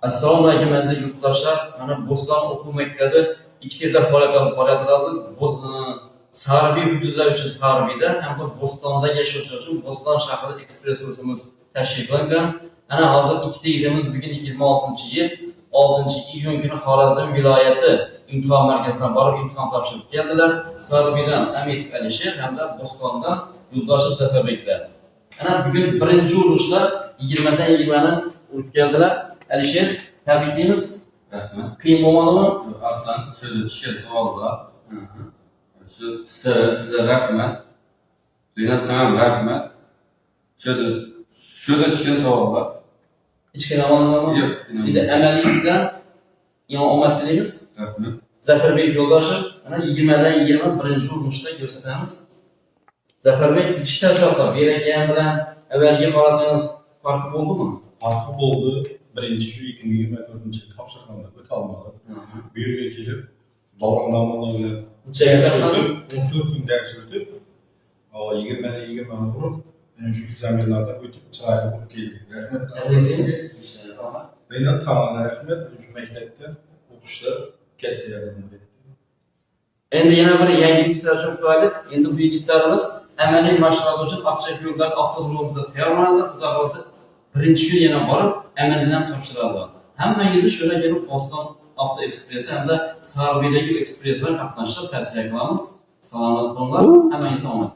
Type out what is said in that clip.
Assalomu alaykum aziz yurtdoshlar. Mana Bo'ston o'quv maktabi 2 yilda faoliyat olib boryapti. Sarbiy hududlar uchun Sarbiyda hamda Bo'stonda yashovchilar uchun Bo'ston shahrida ekspress kursimiz tashkil qilingan. Ana hozir ikkita yilimiz bugun 26-yil 6-iyun kuni Xorazm viloyati imtihon markazidan borib imtihon topshirib keldilar. Sarbiydan Amitov Alisher hamda Bo'stondan Yurtdoshov Zafarbeklar. Ana bugun birinchi urushda 20 dan 20 ni urib keldilar. Alisher, tabriklaymiz. Rahmat. Qiyin bo'lmadimi? Aslan şöyle tushgan savolda. Sizga rahmat. Sizga ham rahmat. Şöyle tushgan savollar. Hech qanaqa omadmi? Yo'q. Endi amaliyotdan omad tilaymiz. Rahmat. Zafarbek Yo'ldoshev mana 20 dan 20 birinchi urinishda ko'rsatamiz. Zafarbek ichki tashkilotlar bergan bilan avvalgi holatingiz farqi bo'ldimi? Farqi bo'ldi. Birinchi shu 2024-yil topshirganda o'ta olmadim. Bu yerga kelib, davronlarni bilan 14 kun dars o'tib, 20 dan 20 ni urib, shu zaminlarda o'tib chiroyli bo'lib keldik. Rahmat. Rinat Salman rahmat. Shu maktabda o'qishda katta yordam berdi. Endi yana bir yangi yigitlar o'taylik. Endi bu yigitlarimiz amaliy mashg'ulot uchun Oqchak yo'llar avtobusida tayyorlanadi. Xudo xolasa birinchi kun yana borib amaliyotdan topshiradilar. Hammangizni shuna kelib Bo'ston avto ekspressi hamda Sarbiydagi ekspresslar qatnashishni tavsiya qilamiz. Salomat bo'linglar. Hammangizga omad.